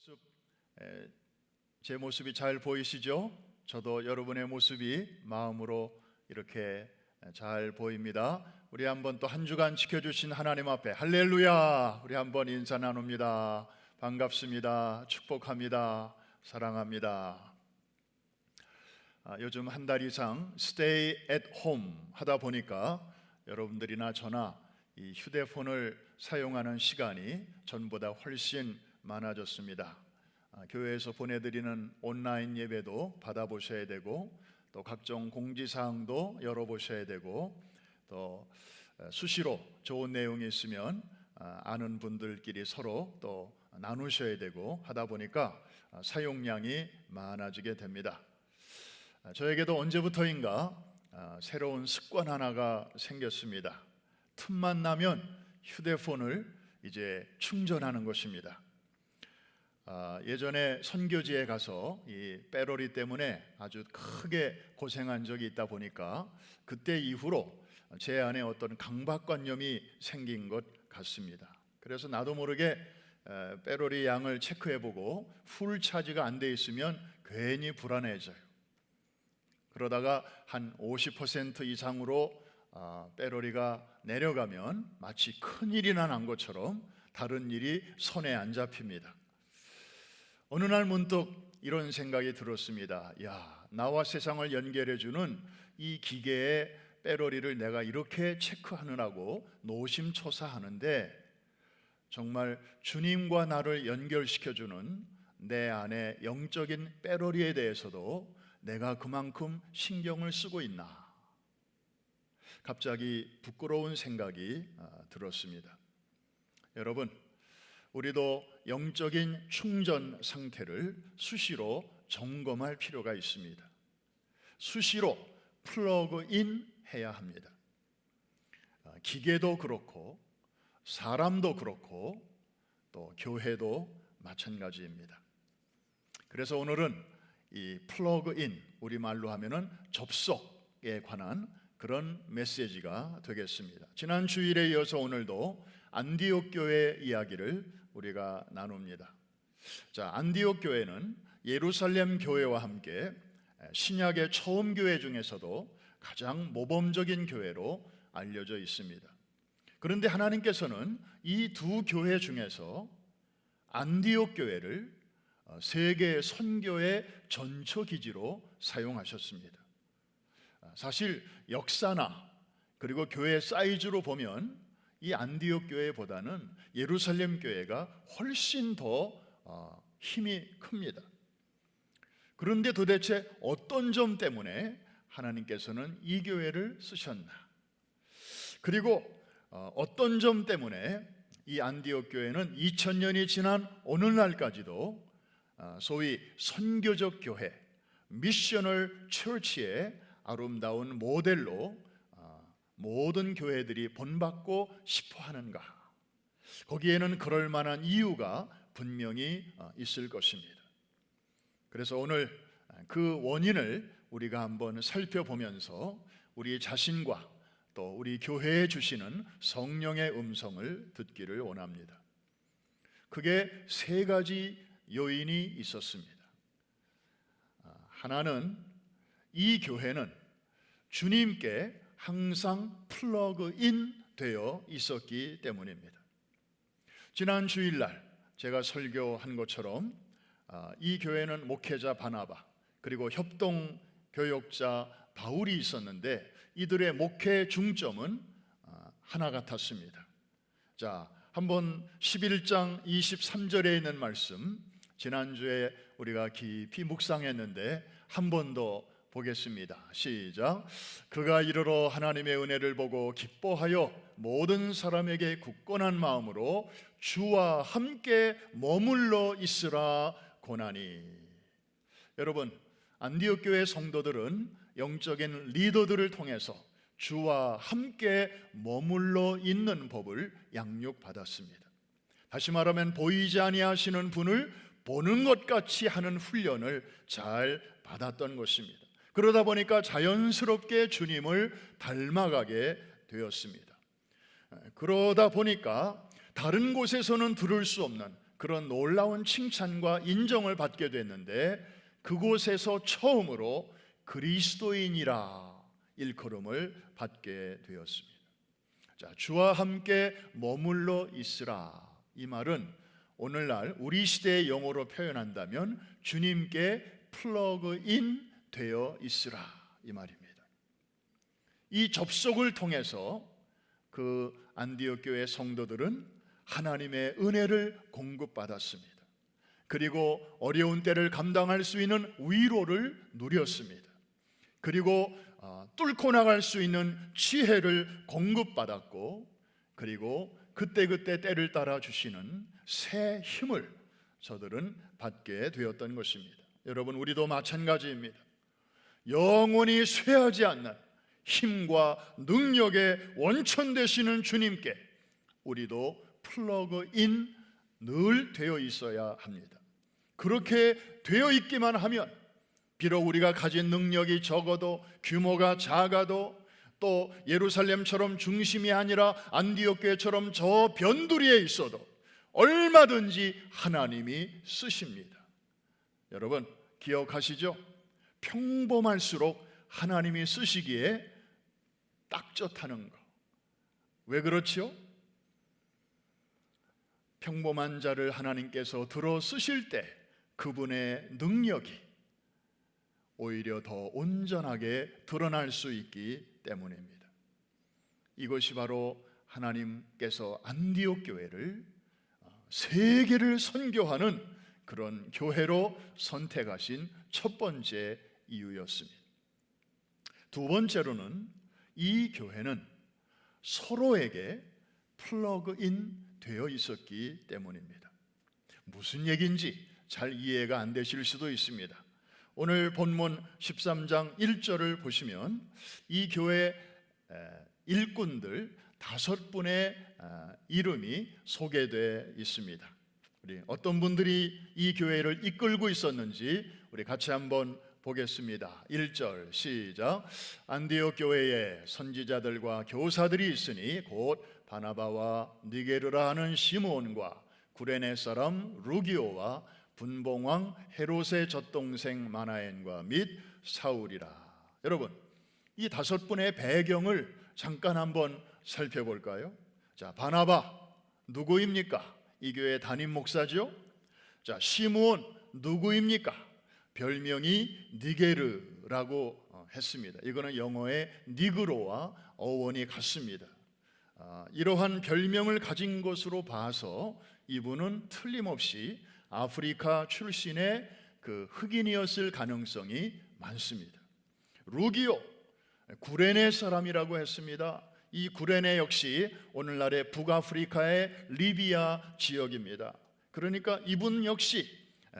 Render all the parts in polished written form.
모습, 제 모습이 잘 보이시죠? 저도 여러분의 모습이 마음으로 이렇게 잘 보입니다. 우리 한번 또 한 주간 지켜주신 하나님 앞에 할렐루야! 우리 한번 인사 나눕니다. 반갑습니다. 축복합니다. 사랑합니다. 요즘 한 달 이상 stay at home 하다 보니까 여러분들이나 저나 이 휴대폰을 사용하는 시간이 전보다 훨씬 많아졌습니다. 교회에서 보내드리는 온라인 예배도 받아보셔야 되고, 또 각종 공지사항도 열어보셔야 되고, 또 수시로 좋은 내용이 있으면 아는 분들끼리 서로 또 나누셔야 되고 하다 보니까 사용량이 많아지게 됩니다. 저에게도 언제부터인가 새로운 습관 하나가 생겼습니다. 틈만 나면 휴대폰을 이제 충전하는 것입니다. 예전에 선교지에 가서 이 배터리 때문에 아주 크게 고생한 적이 있다 보니까 그때 이후로 제 안에 어떤 강박관념이 생긴 것 같습니다. 그래서 나도 모르게 배터리 양을 체크해보고 풀 차지가 안 돼 있으면 괜히 불안해져요. 그러다가 한 50% 이상으로 배터리가 내려가면 마치 큰일이 난 것처럼 다른 일이 손에 안 잡힙니다. 어느 날 문득 이런 생각이 들었습니다. 나와 세상을 연결해주는 이 기계의 배터리를 내가 이렇게 체크하느라고 노심초사하는데, 정말 주님과 나를 연결시켜주는 내 안에 영적인 배터리에 대해서도 내가 그만큼 신경을 쓰고 있나? 갑자기 부끄러운 생각이 들었습니다. 여러분, 우리도 영적인 충전 상태를 수시로 점검할 필요가 있습니다. 수시로 플러그인 해야 합니다. 기계도 그렇고 사람도 그렇고 또 교회도 마찬가지입니다. 그래서 오늘은 이 플러그인, 우리말로 하면은 접속에 관한 그런 메시지가 되겠습니다. 지난 주일에 이어서 오늘도 안디옥 교회 이야기를 우리가 나눕니다. 안디옥 교회는 예루살렘 교회와 함께 신약의 처음 교회 중에서도 가장 모범적인 교회로 알려져 있습니다. 그런데 하나님께서는 이 두 교회 중에서 안디옥 교회를 세계 선교의 전초기지로 사용하셨습니다. 사실 역사나 그리고 교회 사이즈로 보면 이 안디옥 교회보다는 예루살렘 교회가 훨씬 더 힘이 큽니다. 그런데 도대체 어떤 점 때문에 하나님께서는 이 교회를 쓰셨나? 그리고 어떤 점 때문에 이 안디옥 교회는 2000년이 지난 오늘날까지도 소위 선교적 교회, 미셔널 처치의 아름다운 모델로 모든 교회들이 본받고 싶어 하는가? 거기에는 그럴 만한 이유가 분명히 있을 것입니다. 그래서 오늘 그 원인을 우리가 한번 살펴보면서 우리 자신과 또 우리 교회에 주시는 성령의 음성을 듣기를 원합니다. 크게 세 가지 요인이 있었습니다. 하나는 이 교회는 주님께 항상 플러그인 되어 있었기 때문입니다. 지난 주일날 제가 설교한 것처럼 이 교회는 목회자 바나바 그리고 협동 교역자 바울이 있었는데 이들의 목회 중점은 하나 같았습니다. 한번 11장 23절에 있는 말씀, 지난주에 우리가 깊이 묵상했는데 한 번 더 보겠습니다. 시작. 그가 이르러 하나님의 은혜를 보고 기뻐하여 모든 사람에게 굳건한 마음으로 주와 함께 머물러 있으라 고나니. 여러분, 안디옥 교회 성도들은 영적인 리더들을 통해서 주와 함께 머물러 있는 법을 양육받았습니다. 다시 말하면 보이지 아니하시는 분을 보는 것 같이 하는 훈련을 잘 받았던 것입니다. 그러다 보니까 자연스럽게 주님을 닮아가게 되었습니다. 그러다 보니까 다른 곳에서는 들을 수 없는 그런 놀라운 칭찬과 인정을 받게 됐는데, 그곳에서 처음으로 그리스도인이라 일컬음을 받게 되었습니다. 자, 주와 함께 머물러 있으라, 이 말은 오늘날 우리 시대의 영어로 표현한다면 주님께 플러그인 되어 있으라, 이 말입니다. 이 접속을 통해서 그 안디옥 교회 성도들은 하나님의 은혜를 공급받았습니다. 그리고 어려운 때를 감당할 수 있는 위로를 누렸습니다. 그리고 뚫고 나갈 수 있는 지혜를 공급받았고, 그리고 그때그때 때를 따라 주시는 새 힘을 저들은 받게 되었던 것입니다. 여러분, 우리도 마찬가지입니다. 영원히 쇠하지 않는 힘과 능력의 원천 되시는 주님께 우리도 플러그인 늘 되어 있어야 합니다. 그렇게 되어 있기만 하면 비록 우리가 가진 능력이 적어도, 규모가 작아도, 또 예루살렘처럼 중심이 아니라 안디옥 교회처럼 저 변두리에 있어도 얼마든지 하나님이 쓰십니다. 여러분 기억하시죠? 평범할수록 하나님이 쓰시기에 딱 좋다는 거. 왜 그렇지요? 평범한 자를 하나님께서 들어 쓰실 때 그분의 능력이 오히려 더 온전하게 드러날 수 있기 때문입니다. 이것이 바로 하나님께서 안디옥 교회를 세계를 선교하는 그런 교회로 선택하신 첫 번째 이유였습니다. 두 번째로는 이 교회는 서로에게 플러그인 되어 있었기 때문입니다. 무슨 얘기인지 잘 이해가 안 되실 수도 있습니다. 오늘 본문 13장 1절을 보시면 이 교회 일꾼들 5분의 이름이 소개되어 있습니다. 우리 어떤 분들이 이 교회를 이끌고 있었는지 우리 같이 한번 보겠습니다. 1절 시작. 안디옥 교회에 선지자들과 교사들이 있으니 곧 바나바와 니게르라 하는 시므온과 구레네 사람 루기오와 분봉왕 헤롯의 젖동생 마나엔과 및 사울이라. 여러분, 이 5분의 배경을 잠깐 한번 살펴볼까요? 자, 바나바 누구입니까? 이 교회 담임 목사죠. 자, 시므온 누구입니까? 별명이 니게르라고 했습니다. 이거는 영어의 니그로와 어원이 같습니다. 이러한 별명을 가진 것으로 봐서 이분은 틀림없이 아프리카 출신의 그 흑인이었을 가능성이 많습니다. 루기오, 구레네 사람이라고 했습니다. 이 구레네 역시 오늘날의 북아프리카의 리비아 지역입니다. 그러니까 이분 역시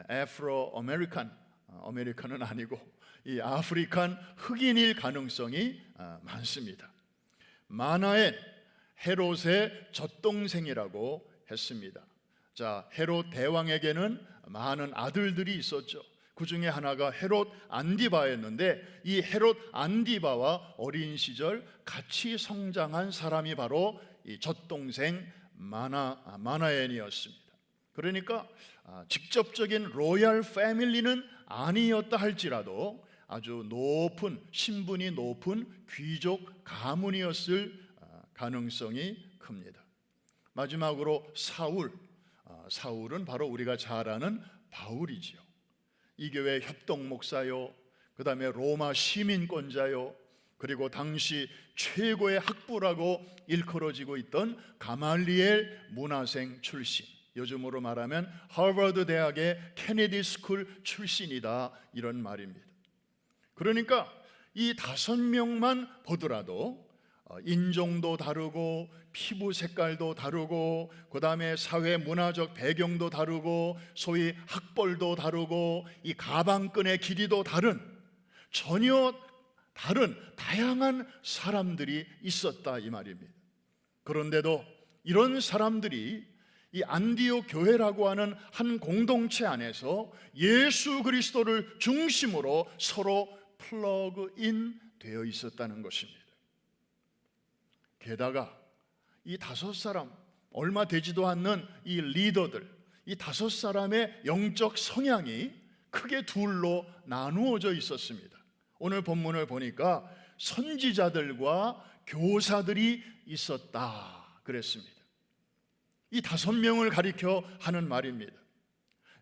아프로 아메리칸은 아니고 이 아프리칸 흑인일 가능성이 많습니다. 마나엔, 헤롯의 젖동생이라고 했습니다. 자, 헤롯 대왕에게는 많은 아들들이 있었죠. 그 중에 하나가 헤롯 안디바였는데 이 헤롯 안디바와 어린 시절 같이 성장한 사람이 바로 이 젖동생 마나엔이었습니다. 그러니까 직접적인 로얄 패밀리는 아니었다 할지라도 아주 높은, 신분이 높은 귀족 가문이었을 가능성이 큽니다. 마지막으로 사울은 바로 우리가 잘 아는 바울이지요. 이 교회 협동 목사요, 그 다음에 로마 시민권자요, 그리고 당시 최고의 학부라고 일컬어지고 있던 가말리엘 문화생 출신, 요즘으로 말하면 하버드 대학의 케네디 스쿨 출신이다, 이런 말입니다. 그러니까 이 5명만 보더라도 인종도 다르고 피부 색깔도 다르고 그 다음에 사회 문화적 배경도 다르고 소위 학벌도 다르고 이 가방끈의 길이도 다른, 전혀 다른 다양한 사람들이 있었다, 이 말입니다. 그런데도 이런 사람들이 이 안디옥 교회라고 하는 한 공동체 안에서 예수 그리스도를 중심으로 서로 플러그인 되어 있었다는 것입니다. 게다가 이 5사람, 얼마 되지도 않는 이 리더들, 이 5사람의 영적 성향이 크게 둘로 나누어져 있었습니다. 오늘 본문을 보니까 선지자들과 교사들이 있었다 그랬습니다. 이 5명을 가리켜 하는 말입니다.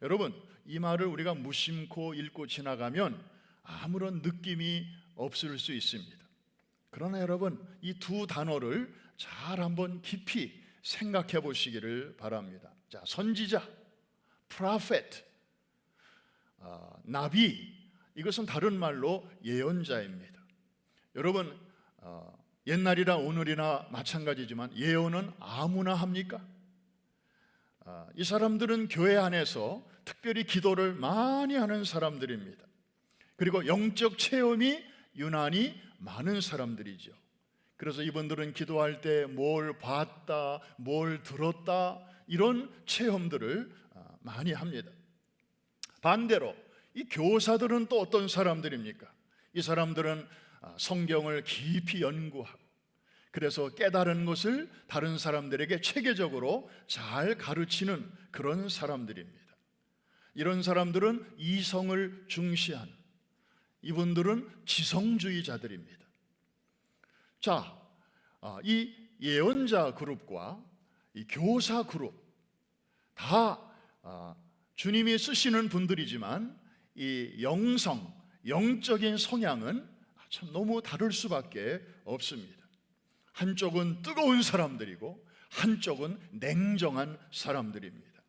여러분, 이 말을 우리가 무심코 읽고 지나가면 아무런 느낌이 없을 수 있습니다. 그러나 여러분, 이 두 단어를 잘 한번 깊이 생각해 보시기를 바랍니다. 자, 선지자, prophet, 나비, 이것은 다른 말로 예언자입니다. 여러분, 옛날이나 오늘이나 마찬가지지만 예언은 아무나 합니까? 이 사람들은 교회 안에서 특별히 기도를 많이 하는 사람들입니다. 그리고 영적 체험이 유난히 많은 사람들이죠. 그래서 이분들은 기도할 때 뭘 봤다, 뭘 들었다, 이런 체험들을 많이 합니다. 반대로 이 교사들은 또 어떤 사람들입니까? 이 사람들은 성경을 깊이 연구하고, 그래서 깨달은 것을 다른 사람들에게 체계적으로 잘 가르치는 그런 사람들입니다. 이런 사람들은 이성을 중시하는, 이분들은 지성주의자들입니다. 자, 이 예언자 그룹과 이 교사 그룹 다 주님이 쓰시는 분들이지만 이 영적인 성향은 참 너무 다를 수밖에 없습니다. 한쪽은 뜨거운 사람들이고 한쪽은 냉정한 사람들입니다.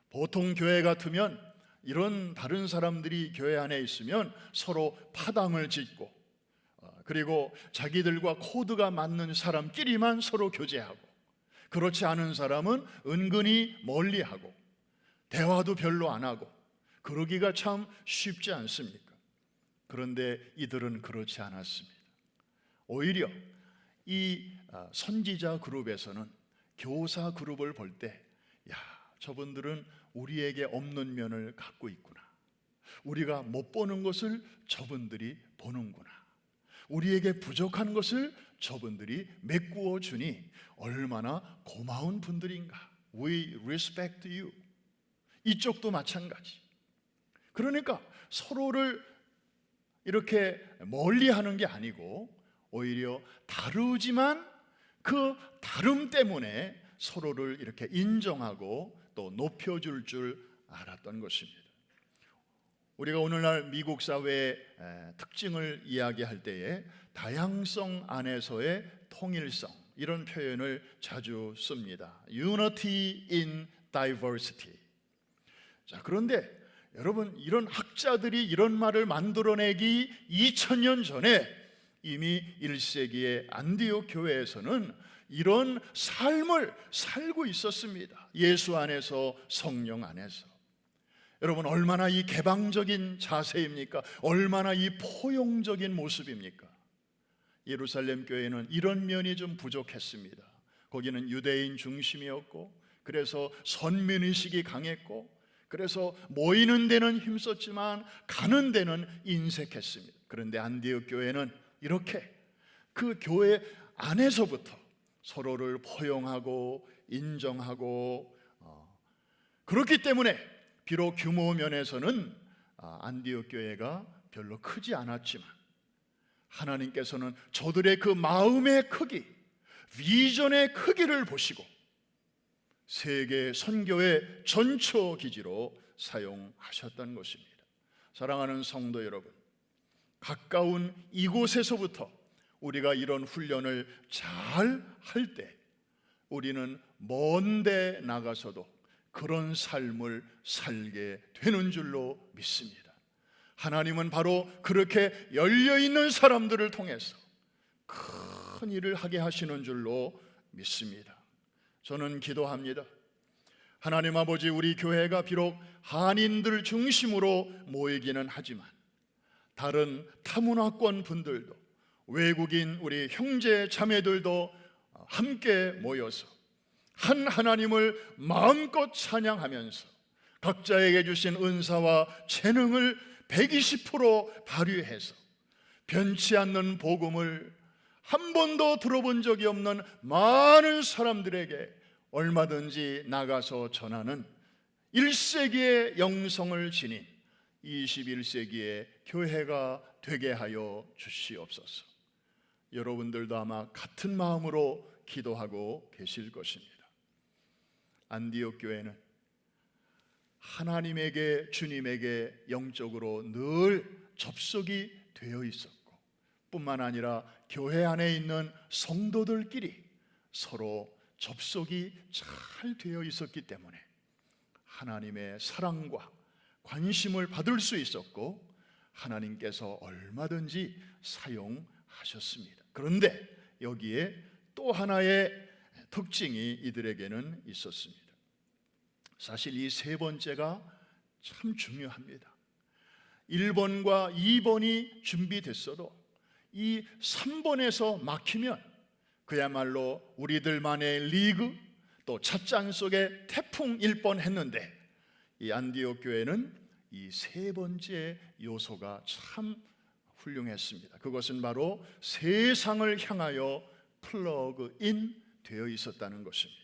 보통 교회 같으면 이런 다른 사람들이 교회 안에 있으면 서로 파당을 짓고, 그리고 자기들과 코드가 맞는 사람끼리만 서로 교제하고, 그렇지 않은 사람은 은근히 멀리하고 대화도 별로 안 하고, 그러기가 참 쉽지 않습니까? 그런데 이들은 그렇지 않았습니다. 오히려 이 선지자 그룹에서는 교사 그룹을 볼 때, 야, 저분들은 우리에게 없는 면을 갖고 있구나, 우리가 못 보는 것을 저분들이 보는구나, 우리에게 부족한 것을 저분들이 메꾸어 주니 얼마나 고마운 분들인가, We respect you. 이쪽도 마찬가지. 그러니까 서로를 이렇게 멀리하는 게 아니고 오히려 다르지만 그 다름 때문에 서로를 이렇게 인정하고 또 높여줄 줄 알았던 것입니다. 우리가 오늘날 미국 사회의 특징을 이야기할 때에 다양성 안에서의 통일성, 이런 표현을 자주 씁니다. Unity in diversity. 자, 그런데 여러분, 이런 학자들이 이런 말을 만들어내기 2000년 전에 이미 1세기의 안디옥 교회에서는 이런 삶을 살고 있었습니다. 예수 안에서, 성령 안에서. 여러분, 얼마나 이 개방적인 자세입니까? 얼마나 이 포용적인 모습입니까? 예루살렘 교회는 이런 면이 좀 부족했습니다. 거기는 유대인 중심이었고, 그래서 선민의식이 강했고, 그래서 모이는 데는 힘썼지만 가는 데는 인색했습니다. 그런데 안디옥 교회는 이렇게 그 교회 안에서부터 서로를 포용하고 인정하고, 그렇기 때문에 비록 규모 면에서는 안디옥 교회가 별로 크지 않았지만 하나님께서는 저들의 그 마음의 크기, 비전의 크기를 보시고 세계 선교의 전초 기지로 사용하셨던 것입니다. 사랑하는 성도 여러분, 가까운 이곳에서부터 우리가 이런 훈련을 잘 할 때 우리는 먼 데 나가서도 그런 삶을 살게 되는 줄로 믿습니다. 하나님은 바로 그렇게 열려있는 사람들을 통해서 큰 일을 하게 하시는 줄로 믿습니다. 저는 기도합니다. 하나님 아버지, 우리 교회가 비록 한인들 중심으로 모이기는 하지만 다른 타문화권 분들도, 외국인 우리 형제 자매들도 함께 모여서 한 하나님을 마음껏 찬양하면서 각자에게 주신 은사와 재능을 120% 발휘해서 변치 않는 복음을 한 번도 들어본 적이 없는 많은 사람들에게 얼마든지 나가서 전하는 1세기의 영성을 지닌 21세기의 교회가 되게 하여 주시옵소서. 여러분들도 아마 같은 마음으로 기도하고 계실 것입니다. 안디옥 교회는 하나님에게, 주님에게 영적으로 늘 접속이 되어 있었고, 뿐만 아니라 교회 안에 있는 성도들끼리 서로 접속이 잘 되어 있었기 때문에 하나님의 사랑과 관심을 받을 수 있었고, 하나님께서 얼마든지 사용하셨습니다. 그런데 여기에 또 하나의 특징이 이들에게는 있었습니다. 사실 이 세 번째가 참 중요합니다. 1번과 2번이 준비됐어도 이 3번에서 막히면 그야말로 우리들만의 리그, 또 찻잔 속에 태풍일 뻔했는데, 이 안디옥 교회는 이 세 번째 요소가 참 훌륭했습니다. 그것은 바로 세상을 향하여 플러그인 되어 있었다는 것입니다.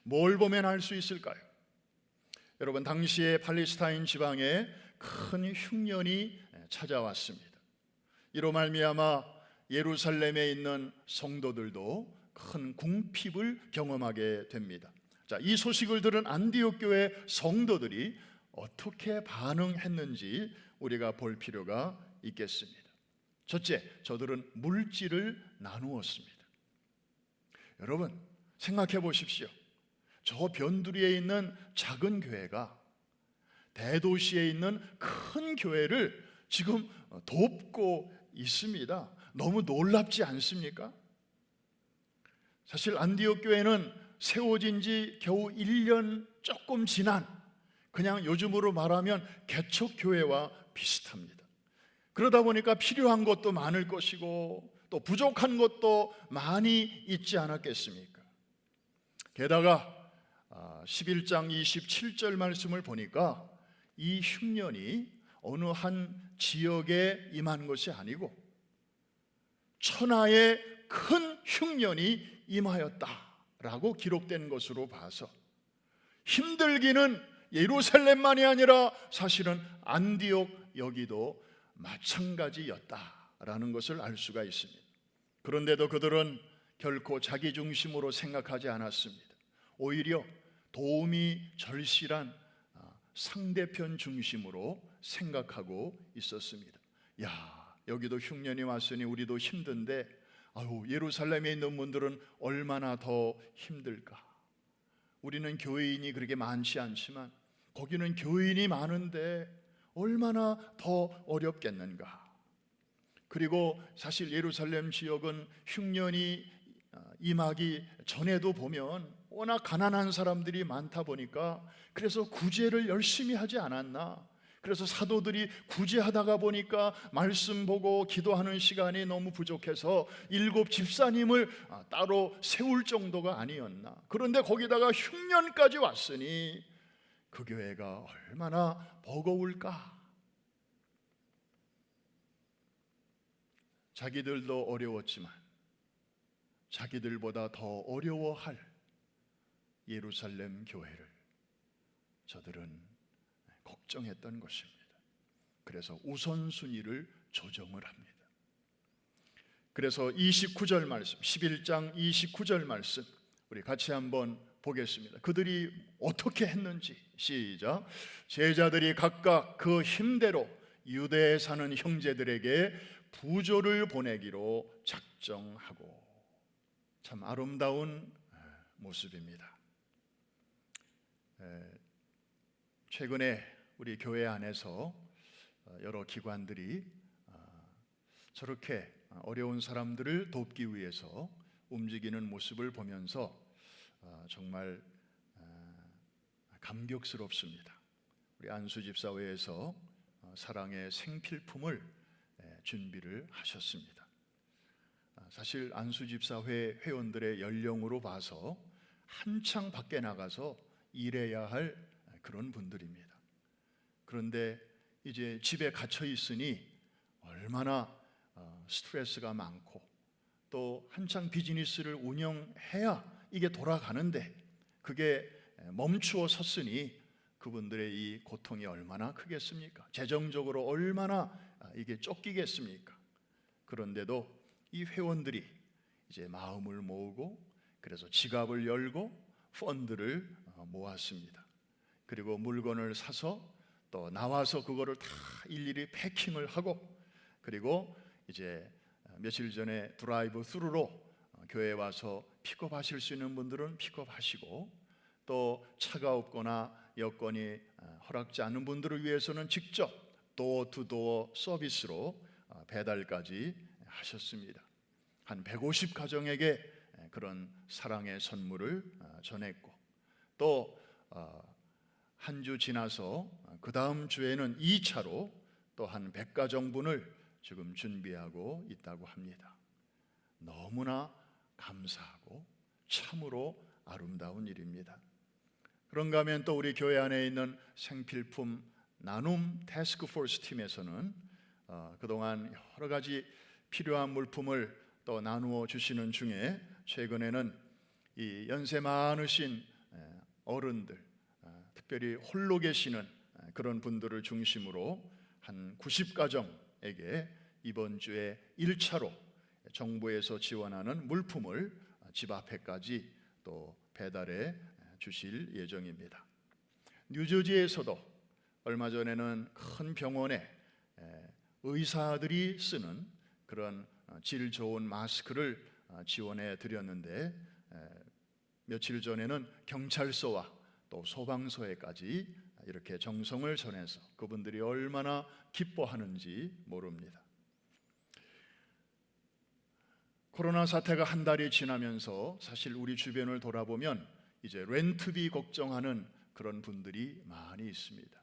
뭘 보면 알 수 있을까요? 여러분, 당시에 팔레스타인 지방에 큰 흉년이 찾아왔습니다. 이로 말미암아 예루살렘에 있는 성도들도 큰 궁핍을 경험하게 됩니다. 자, 이 소식을 들은 안디옥 교회 성도들이 어떻게 반응했는지 우리가 볼 필요가 있겠습니다. 첫째, 저들은 물질을 나누었습니다. 여러분, 생각해 보십시오. 저 변두리에 있는 작은 교회가 대도시에 있는 큰 교회를 지금 돕고 있습니다. 너무 놀랍지 않습니까? 사실 안디옥 교회는 세워진 지 겨우 1년 조금 지난, 그냥 요즘으로 말하면 개척교회와 비슷합니다. 그러다 보니까 필요한 것도 많을 것이고 또 부족한 것도 많이 있지 않았겠습니까? 게다가 11장 27절 말씀을 보니까 이 흉년이 어느 한 지역에 임한 것이 아니고 천하의 큰 흉년이 임하였다라고 기록된 것으로 봐서 힘들기는 예루살렘만이 아니라 사실은 안디옥 여기도 마찬가지였다라는 것을 알 수가 있습니다. 그런데도 그들은 결코 자기 중심으로 생각하지 않았습니다. 오히려 도움이 절실한 상대편 중심으로 생각하고 있었습니다. 야, 여기도 흉년이 왔으니 우리도 힘든데 예루살렘에 있는 분들은 얼마나 더 힘들까? 우리는 교인이 그렇게 많지 않지만 거기는 교인이 많은데 얼마나 더 어렵겠는가? 그리고 사실 예루살렘 지역은 흉년이 임하기 전에도 보면 워낙 가난한 사람들이 많다 보니까 그래서 구제를 열심히 하지 않았나? 그래서 사도들이 구제하다가 보니까 말씀 보고 기도하는 시간이 너무 부족해서 7 집사님을 따로 세울 정도가 아니었나? 그런데 거기다가 흉년까지 왔으니 그 교회가 얼마나 버거울까? 자기들도 어려웠지만 자기들보다 더 어려워할 예루살렘 교회를 저들은 걱정했던 것입니다. 그래서 우선순위를 조정을 합니다. 그래서 29절 말씀, 11장 29절 말씀 우리 같이 한번 보겠습니다. 그들이 어떻게 했는지 시작. 제자들이 각각 그 힘대로 유대에 사는 형제들에게 부조를 보내기로 작정하고. 참 아름다운 모습입니다. 최근에 우리 교회 안에서 여러 기관들이 저렇게 어려운 사람들을 돕기 위해서 움직이는 모습을 보면서 정말 감격스럽습니다. 우리 안수집사회에서 사랑의 생필품을 준비를 하셨습니다. 사실 안수집사회 회원들의 연령으로 봐서 한창 밖에 나가서 일해야 할 그런 분들입니다. 그런데 이제 집에 갇혀 있으니 얼마나 스트레스가 많고 또 한창 비즈니스를 운영해야 이게 돌아가는데 그게 멈추어 섰으니 그분들의 이 고통이 얼마나 크겠습니까? 재정적으로 얼마나 이게 쫓기겠습니까? 그런데도 이 회원들이 이제 마음을 모으고 그래서 지갑을 열고 펀드를 모았습니다. 그리고 물건을 사서 또 나와서 그거를 다 일일이 패킹을 하고, 그리고 이제 며칠 전에 드라이브 스루로 교회에 와서 픽업하실 수 있는 분들은 픽업하시고, 또 차가 없거나 여건이 허락지 않는 분들을 위해서는 직접 도어투도어 서비스로 배달까지 하셨습니다. 한 150가정에게 그런 사랑의 선물을 전했고, 또 한 주 지나서 그 다음 주에는 2차로 또 한 100가정분을 지금 준비하고 있다고 합니다. 너무나 감사하고 참으로 아름다운 일입니다. 그런가 하면 또 우리 교회 안에 있는 생필품 나눔 태스크포스 팀에서는 그동안 여러 가지 필요한 물품을 또 나누어 주시는 중에 최근에는 이 연세 많으신 어른들, 특별히 홀로 계시는 그런 분들을 중심으로 한 90가정에게 이번 주에 1차로 정부에서 지원하는 물품을 집 앞에까지 또 배달해 주실 예정입니다. 뉴저지에서도 얼마 전에는 큰 병원에 의사들이 쓰는 그런 질 좋은 마스크를 지원해 드렸는데, 며칠 전에는 경찰서와 또 소방서에까지 이렇게 정성을 전해서 그분들이 얼마나 기뻐하는지 모릅니다. 코로나 사태가 한 달이 지나면서 사실 우리 주변을 돌아보면 이제 렌트비 걱정하는 그런 분들이 많이 있습니다.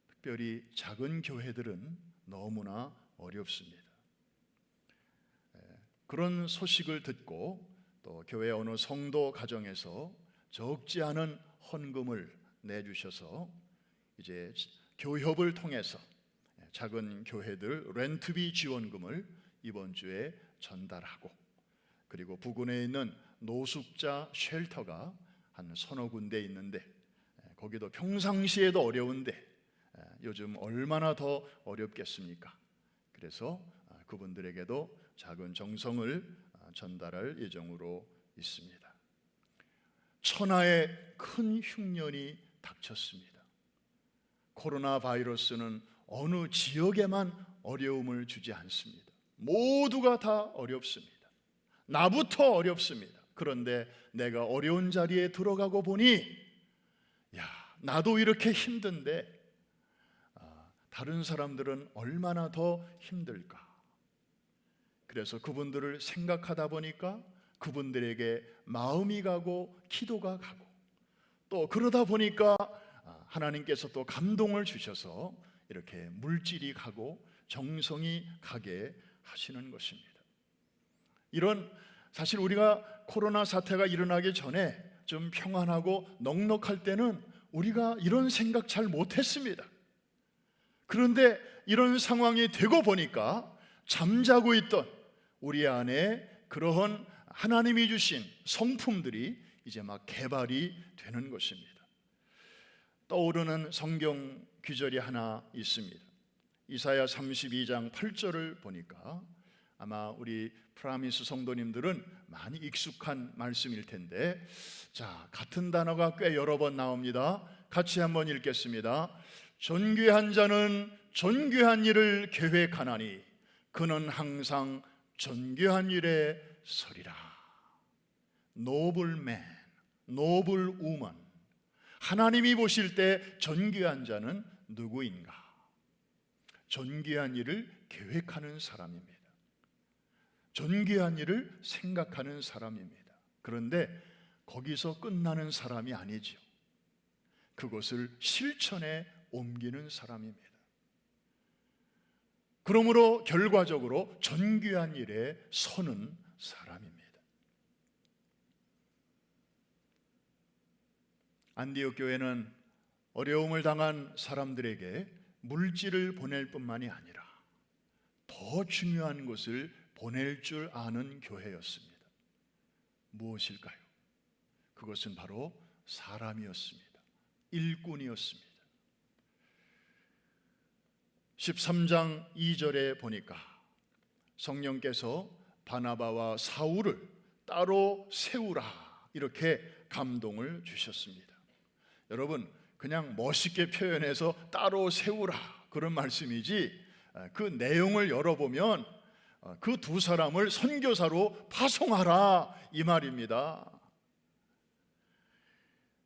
특별히 작은 교회들은 너무나 어렵습니다. 그런 소식을 듣고 또 교회 어느 성도 가정에서 적지 않은 헌금을 내주셔서 이제 교협을 통해서 작은 교회들 렌트비 지원금을 이번 주에 전달하고, 그리고 부근에 있는 노숙자 쉘터가 한 서너 군데 있는데 거기도 평상시에도 어려운데 요즘 얼마나 더 어렵겠습니까? 그래서 그분들에게도 작은 정성을 전달할 예정으로 있습니다. 천하에 큰 흉년이 닥쳤습니다. 코로나 바이러스는 어느 지역에만 어려움을 주지 않습니다. 모두가 다 어렵습니다. 나부터 어렵습니다. 그런데 내가 어려운 자리에 들어가고 보니 나도 이렇게 힘든데 다른 사람들은 얼마나 더 힘들까? 그래서 그분들을 생각하다 보니까 그분들에게 마음이 가고 기도가 가고, 또 그러다 보니까 하나님께서 또 감동을 주셔서 이렇게 물질이 가고 정성이 가게 하시는 것입니다. 이런, 사실 우리가 코로나 사태가 일어나기 전에 좀 평안하고 넉넉할 때는 우리가 이런 생각 잘 못했습니다. 그런데 이런 상황이 되고 보니까 잠자고 있던 우리 안에 그러한 하나님이 주신 성품들이 이제 막 개발이 되는 것입니다. 떠오르는 성경 구절이 하나 있습니다. 이사야 32장 8절을 보니까 아마 우리 프라미스 성도님들은 많이 익숙한 말씀일 텐데, 자, 같은 단어가 꽤 여러 번 나옵니다. 같이 한번 읽겠습니다. 존귀한 자는 존귀한 일을 계획하나니 그는 항상 존귀한 일에 서리라. 노블 맨, 노블 우먼. 하나님이 보실 때 존귀한 자는 누구인가? 존귀한 일을 계획하는 사람입니다. 존귀한 일을 생각하는 사람입니다. 그런데 거기서 끝나는 사람이 아니죠. 그것을 실천에 옮기는 사람입니다. 그러므로 결과적으로 존귀한 일에 서는 사람입니다. 안디옥 교회는 어려움을 당한 사람들에게 물질을 보낼 뿐만이 아니라 더 중요한 것을 보낼 줄 아는 교회였습니다. 무엇일까요? 그것은 바로 사람이었습니다. 일꾼이었습니다. 13장 2절에 보니까 성령께서 바나바와 사울을 따로 세우라 이렇게 감동을 주셨습니다. 여러분, 그냥 멋있게 표현해서 따로 세우라 그런 말씀이지, 그 내용을 열어보면 그 두 사람을 선교사로 파송하라 이 말입니다.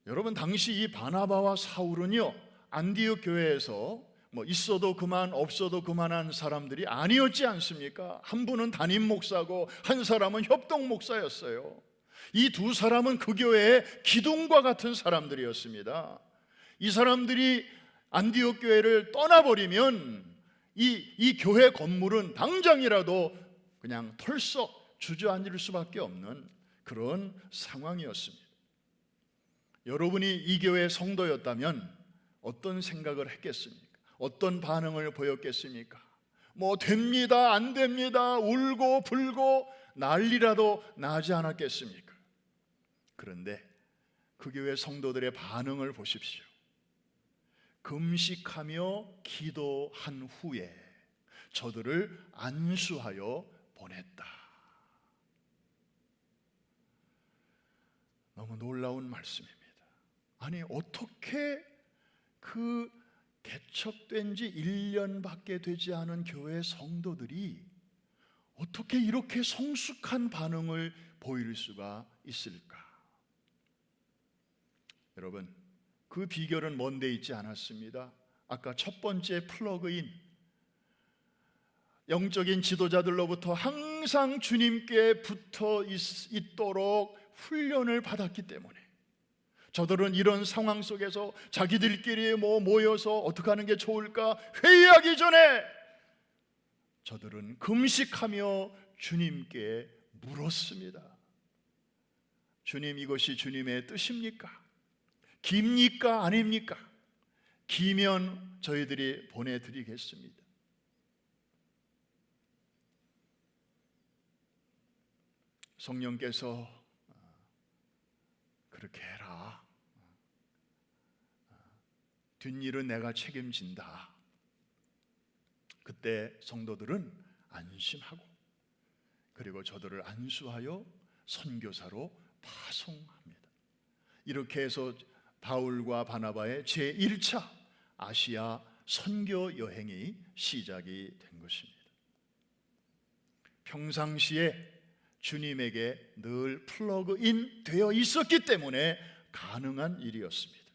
여러분, 당시 이 바나바와 사울은요, 안디옥 교회에서 있어도 그만 없어도 그만한 사람들이 아니었지 않습니까? 한 분은 담임 목사고 한 사람은 협동 목사였어요. 이 두 사람은 그 교회의 기둥과 같은 사람들이었습니다. 이 사람들이 안디옥 교회를 떠나버리면 이 교회 건물은 당장이라도 그냥 털썩 주저앉을 수밖에 없는 그런 상황이었습니다. 여러분이 이 교회 성도였다면 어떤 생각을 했겠습니까? 어떤 반응을 보였겠습니까? 됩니다, 안 됩니다, 울고 불고 난리라도 나지 않았겠습니까? 그런데 그 교회 성도들의 반응을 보십시오. 금식하며 기도한 후에 저들을 안수하여 보냈다. 너무 놀라운 말씀입니다. 아니, 어떻게 그 개척된 지 1년밖에 되지 않은 교회 성도들이 어떻게 이렇게 성숙한 반응을 보일 수가 있을까? 여러분, 그 비결은 먼데 있지 않았습니다. 아까 첫 번째 플러그인, 영적인 지도자들로부터 항상 주님께 붙어 있도록 훈련을 받았기 때문에 저들은 이런 상황 속에서 자기들끼리 모여서 어떻게 하는 게 좋을까 회의하기 전에 저들은 금식하며 주님께 물었습니다. 주님, 이것이 주님의 뜻입니까? 깁니까? 아닙니까? 기면 저희들이 보내드리겠습니다. 성령께서 그렇게 해라, 뒷일은 내가 책임진다. 그때 성도들은 안심하고 그리고 저들을 안수하여 선교사로 파송합니다. 이렇게 해서 바울과 바나바의 제1차 아시아 선교 여행이 시작이 된 것입니다. 평상시에 주님에게 늘 플러그인 되어 있었기 때문에 가능한 일이었습니다.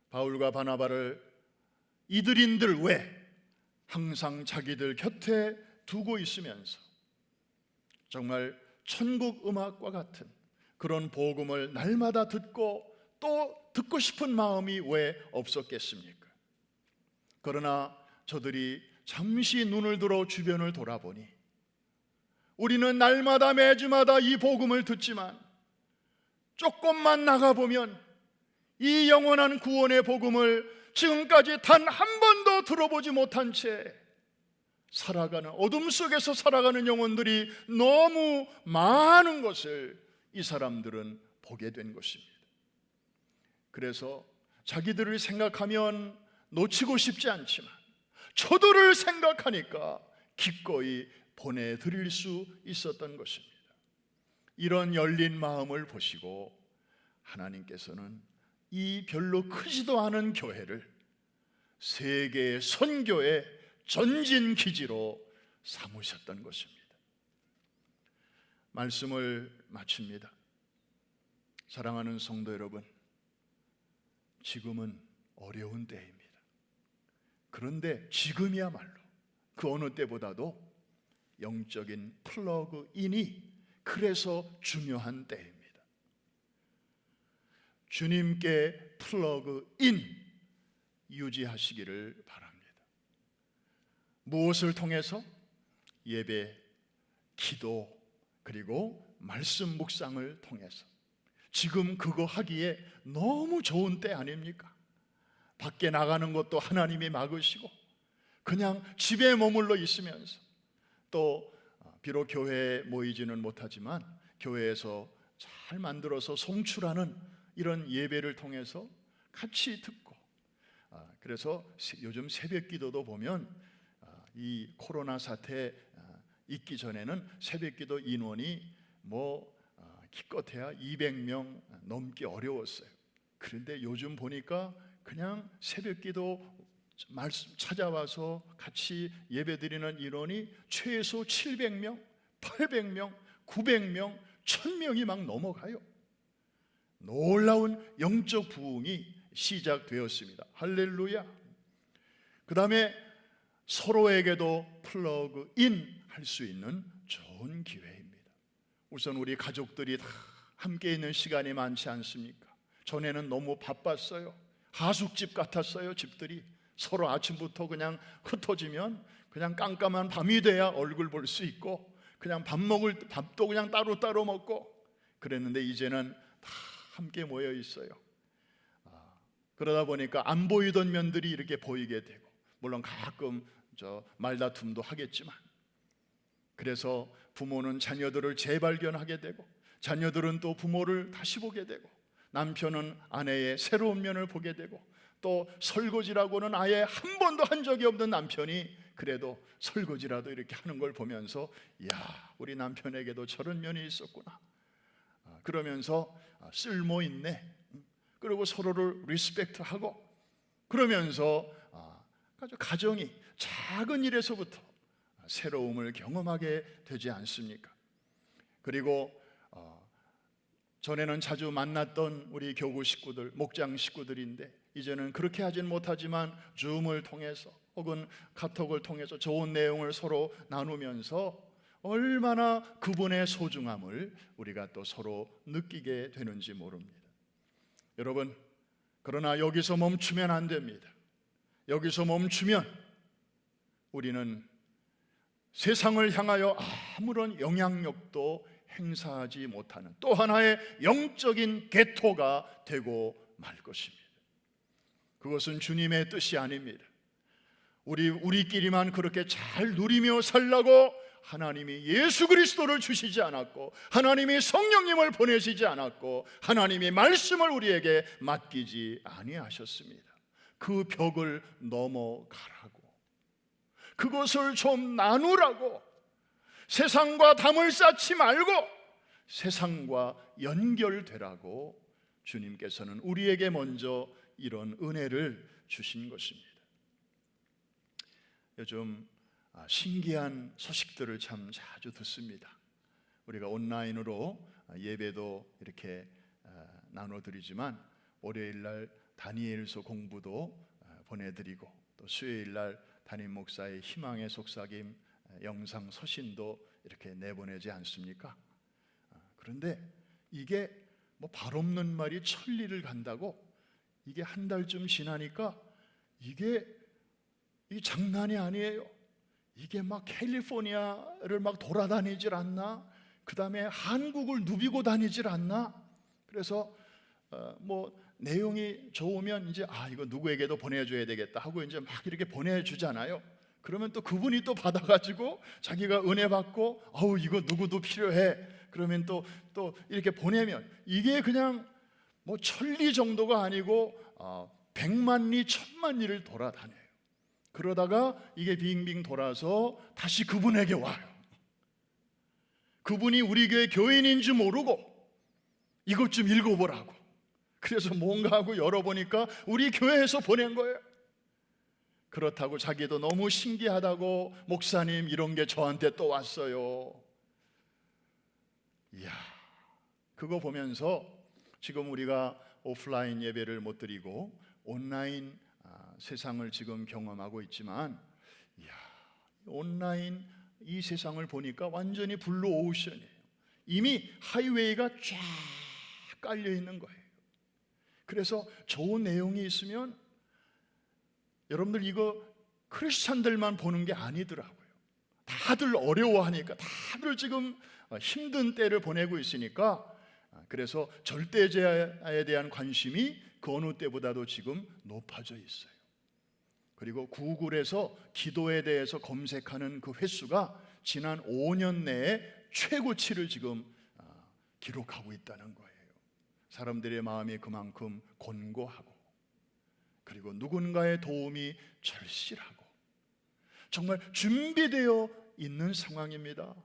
바울과 바나바를 이들인들 외 항상 자기들 곁에 두고 있으면서 정말 천국 음악과 같은 그런 복음을 날마다 듣고 또 듣고 싶은 마음이 왜 없었겠습니까? 그러나 저들이 잠시 눈을 들어 주변을 돌아보니 우리는 날마다 매주마다 이 복음을 듣지만 조금만 나가보면 이 영원한 구원의 복음을 지금까지 단 한 번도 들어보지 못한 채 살아가는, 어둠 속에서 살아가는 영혼들이 너무 많은 것을 이 사람들은 보게 된 것입니다. 그래서 자기들을 생각하면 놓치고 싶지 않지만 저들을 생각하니까 기꺼이 보내드릴 수 있었던 것입니다. 이런 열린 마음을 보시고 하나님께서는 이 별로 크지도 않은 교회를 세계 선교의 전진 기지로 삼으셨던 것입니다. 말씀을 마칩니다. 사랑하는 성도 여러분, 지금은 어려운 때입니다. 그런데 지금이야말로 그 어느 때보다도 영적인 플러그인이 그래서 중요한 때입니다. 주님께 플러그인 유지하시기를 바랍니다. 무엇을 통해서? 예배, 기도, 그리고 말씀 묵상을 통해서. 지금 그거 하기에 너무 좋은 때 아닙니까? 밖에 나가는 것도 하나님이 막으시고 그냥 집에 머물러 있으면서 또 비록 교회에 모이지는 못하지만 교회에서 잘 만들어서 송출하는 이런 예배를 통해서 같이 듣고, 그래서 요즘 새벽 기도도 보면 이 코로나 사태 있기 전에는 새벽 기도 인원이 기껏해야 200명 넘기 어려웠어요. 그런데 요즘 보니까 그냥 새벽 기도 말씀 찾아와서 같이 예배드리는 인원이 최소 700명, 800명, 900명, 1000명이 막 넘어가요. 놀라운 영적 부흥이 시작되었습니다. 할렐루야. 그 다음에 서로에게도 플러그인 할 수 있는 좋은 기회입니다. 우선 우리 가족들이 다 함께 있는 시간이 많지 않습니까? 전에는 너무 바빴어요. 하숙집 같았어요. 집들이 서로 아침부터 그냥 흩어지면 그냥 깜깜한 밤이 돼야 얼굴 볼 수 있고, 그냥 밥도 그냥 따로따로 먹고 그랬는데 이제는 다 함께 모여 있어요. 그러다 보니까 안 보이던 면들이 이렇게 보이게 되고, 물론 가끔 말다툼도 하겠지만, 그래서 부모는 자녀들을 재발견하게 되고, 자녀들은 또 부모를 다시 보게 되고, 남편은 아내의 새로운 면을 보게 되고, 또 설거지라고는 아예 한 번도 한 적이 없는 남편이 그래도 설거지라도 이렇게 하는 걸 보면서, 야, 우리 남편에게도 저런 면이 있었구나, 그러면서 쓸모 있네, 그리고 서로를 리스펙트하고, 그러면서 가정이 작은 일에서부터 새로움을 경험하게 되지 않습니까? 그리고 전에는 자주 만났던 우리 교구 식구들, 목장 식구들인데 이제는 그렇게 하진 못하지만 줌을 통해서 혹은 카톡을 통해서 좋은 내용을 서로 나누면서 얼마나 그분의 소중함을 우리가 또 서로 느끼게 되는지 모릅니다. 여러분, 그러나 여기서 멈추면 안 됩니다. 여기서 멈추면 우리는 세상을 향하여 아무런 영향력도 행사하지 못하는 또 하나의 영적인 개토가 되고 말 것입니다. 그것은 주님의 뜻이 아닙니다. 우리끼리만 그렇게 잘 누리며 살라고 하나님이 예수 그리스도를 주시지 않았고, 하나님이 성령님을 보내시지 않았고, 하나님이 말씀을 우리에게 맡기지 아니하셨습니다. 그 벽을 넘어가라고, 그것을 좀 나누라고, 세상과 담을 쌓지 말고 세상과 연결되라고 주님께서는 우리에게 먼저 이런 은혜를 주신 것입니다. 요즘 신기한 소식들을 참 자주 듣습니다. 우리가 온라인으로 예배도 이렇게 나눠드리지만 월요일 날 다니엘서 공부도 보내드리고, 또 수요일 날 담임 목사의 희망의 속삭임 영상 서신도 이렇게 내보내지 않습니까? 그런데 이게 발 없는 말이 천리를 간다고, 이게 한 달쯤 지나니까 이게 장난이 아니에요. 이게 막 캘리포니아를 막 돌아다니질 않나? 그 다음에 한국을 누비고 다니질 않나? 그래서 내용이 좋으면 이제 이거 누구에게도 보내줘야 되겠다 하고 이제 막 이렇게 보내주잖아요. 그러면 또 그분이 또 받아가지고 자기가 은혜 받고, 이거 누구도 필요해, 그러면 또 이렇게 보내면 이게 그냥 천리 정도가 아니고 100만 리, 1000만 리를 돌아다녀요. 그러다가 이게 빙빙 돌아서 다시 그분에게 와요. 그분이 우리 교회 교인인 줄 모르고 이것 좀 읽어보라고, 그래서 뭔가 하고 열어보니까 우리 교회에서 보낸 거예요. 그렇다고 자기도 너무 신기하다고, 목사님 이런 게 저한테 또 왔어요. 이야, 그거 보면서 지금 우리가 오프라인 예배를 못 드리고 온라인 세상을 지금 경험하고 있지만, 이야, 온라인 이 세상을 보니까 완전히 블루 오션이에요. 이미 하이웨이가 쫙 깔려 있는 거예요. 그래서 좋은 내용이 있으면 여러분들 이거 크리스찬들만 보는 게 아니더라고요. 다들 어려워하니까, 다들 지금 힘든 때를 보내고 있으니까, 그래서 절대제야에 대한 관심이 그 어느 때보다도 지금 높아져 있어요. 그리고 구글에서 기도에 대해서 검색하는 그 횟수가 지난 5년 내에 최고치를 지금 기록하고 있다는 거예요. 사람들의 마음이 그만큼 곤고하고, 그리고 누군가의 도움이 절실하고, 정말 준비되어 있는 상황입니다.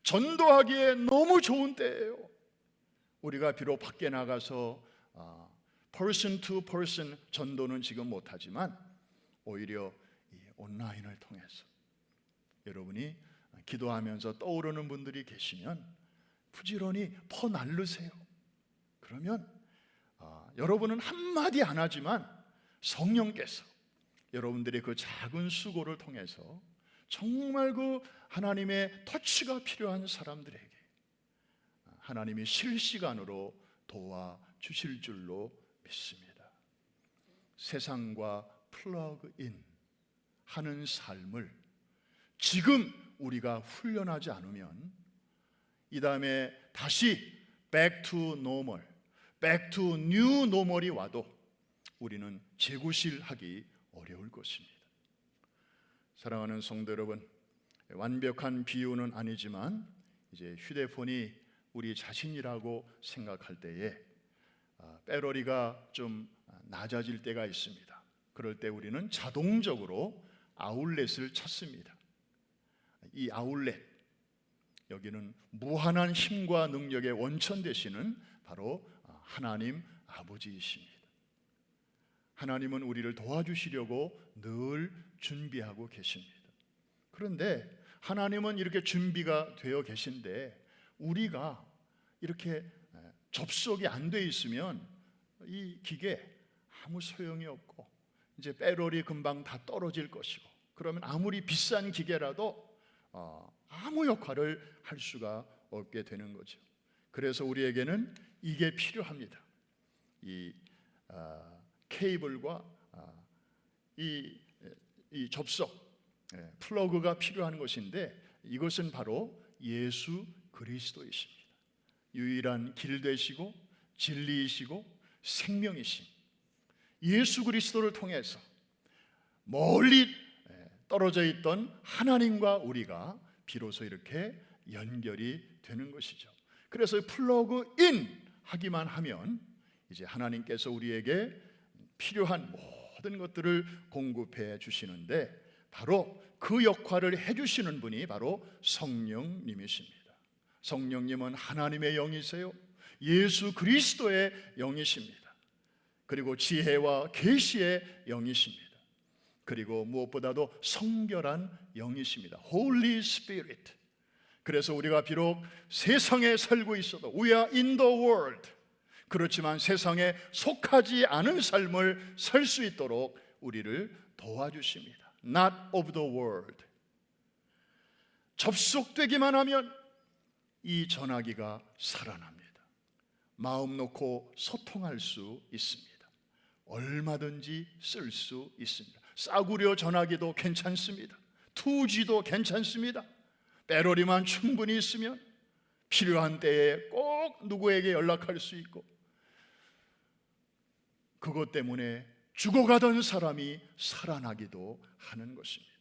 전도하기에 너무 좋은 때예요. 우리가 비록 밖에 나가서 person to person 전도는 지금 못하지만 오히려 이 온라인을 통해서 여러분이 기도하면서 떠오르는 분들이 계시면 부지런히 퍼날르세요. 그러면 여러분은 한마디 안 하지만 성령께서 여러분들의 그 작은 수고를 통해서 정말 그 하나님의 터치가 필요한 사람들에게 하나님이 실시간으로 도와주실 줄로 믿습니다. 세상과 플러그인 하는 삶을 지금 우리가 훈련하지 않으면 이 다음에 다시 back to normal, back to new normal이 와도 우리는 재구실하기 어려울 것입니다. 사랑하는 성도 여러분, 완벽한 비유는 아니지만 이제 휴대폰이 우리 자신이라고 생각할 때에 배터리가 좀 낮아질 때가 있습니다. 그럴 때 우리는 자동적으로 아울렛을 찾습니다. 이 아울렛, 여기는 무한한 힘과 능력의 원천 되시는 바로 하나님 아버지이십니다. 하나님은 우리를 도와주시려고 늘 준비하고 계십니다. 그런데 하나님은 이렇게 준비가 되어 계신데 우리가 이렇게 접속이 안 돼 있으면 이 기계 아무 소용이 없고 이제 배터리 금방 다 떨어질 것이고, 그러면 아무리 비싼 기계라도 아무 역할을 할 수가 없게 되는 거죠. 그래서 우리에게는 이게 필요합니다. 이 케이블과 이 접속 플러그가 필요한 것인데 이것은 바로 예수 그리스도이십니다. 유일한 길 되시고 진리이시고 생명이신 예수 그리스도를 통해서 멀리 떨어져 있던 하나님과 우리가 비로소 이렇게 연결이 되는 것이죠. 그래서 플러그인 하기만 하면 이제 하나님께서 우리에게 필요한 모든 것들을 공급해 주시는데 바로 그 역할을 해주시는 분이 바로 성령님이십니다. 성령님은 하나님의 영이세요. 예수 그리스도의 영이십니다. 그리고 지혜와 계시의 영이십니다. 그리고 무엇보다도 성결한 영이십니다. Holy Spirit. 그래서 우리가 비록 세상에 살고 있어도 We are in the world, 그렇지만 세상에 속하지 않은 삶을 살 수 있도록 우리를 도와주십니다. Not of the world. 접속되기만 하면 이 전화기가 살아납니다. 마음 놓고 소통할 수 있습니다. 얼마든지 쓸 수 있습니다. 싸구려 전화기도 괜찮습니다. 2G도 괜찮습니다. 배터리만 충분히 있으면 필요한 때에 꼭 누구에게 연락할 수 있고, 그것 때문에 죽어가던 사람이 살아나기도 하는 것입니다.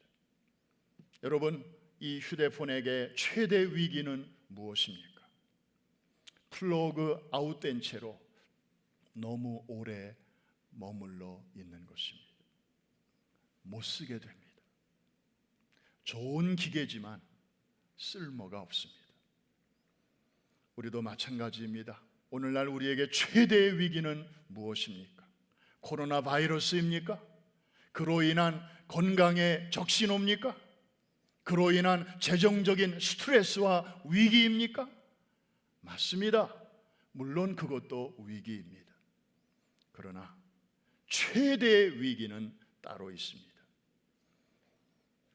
여러분, 이 휴대폰에게 최대 위기는 무엇입니까? 플러그 아웃된 채로 너무 오래 머물러 있는 것입니다. 못 쓰게 됩니다. 좋은 기계지만 쓸모가 없습니다. 우리도 마찬가지입니다. 오늘날 우리에게 최대의 위기는 무엇입니까? 코로나 바이러스입니까? 그로 인한 건강에 적신 옵니까? 그로 인한 재정적인 스트레스와 위기입니까? 맞습니다. 물론 그것도 위기입니다. 그러나 최대의 위기는 따로 있습니다.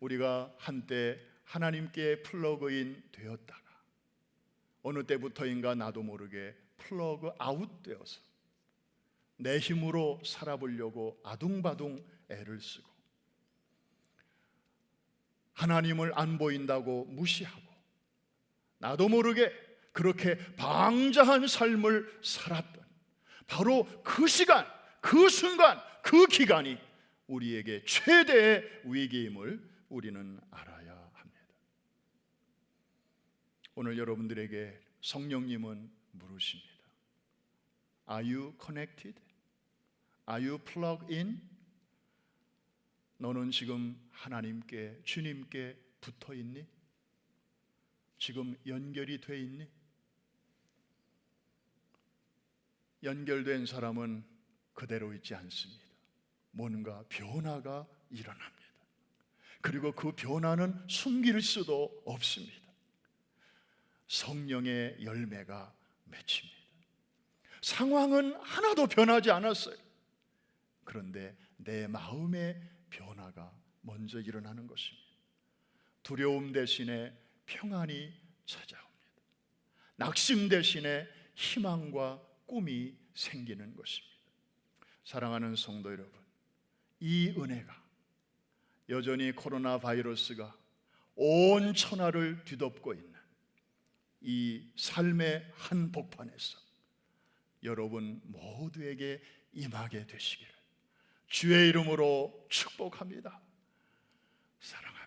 우리가 한때 하나님께 플러그인 되었다가 어느 때부터인가 나도 모르게 플러그 아웃 되어서 내 힘으로 살아보려고 아둥바둥 애를 쓰고 하나님을 안 보인다고 무시하고 나도 모르게 그렇게 방자한 삶을 살았던 바로 그 시간, 그 순간, 그 기간이 우리에게 최대의 위기임을 우리는 알아야 합니다. 오늘 여러분들에게 성령님은 물으십니다. Are you connected? Are you plugged in? 너는 지금 하나님께, 주님께 붙어 있니? 지금 연결이 돼 있니? 연결된 사람은 그대로 있지 않습니다. 뭔가 변화가 일어납니다. 그리고 그 변화는 숨길 수도 없습니다. 성령의 열매가 맺힙니다. 상황은 하나도 변하지 않았어요. 그런데 내 마음의 변화가 먼저 일어나는 것입니다. 두려움 대신에 평안이 찾아옵니다. 낙심 대신에 희망과 꿈이 생기는 것입니다. 사랑하는 성도 여러분, 이 은혜가 여전히 코로나 바이러스가 온 천하를 뒤덮고 있는 이 삶의 한복판에서 여러분 모두에게 임하게 되시기를 주의 이름으로 축복합니다. 사랑합니다.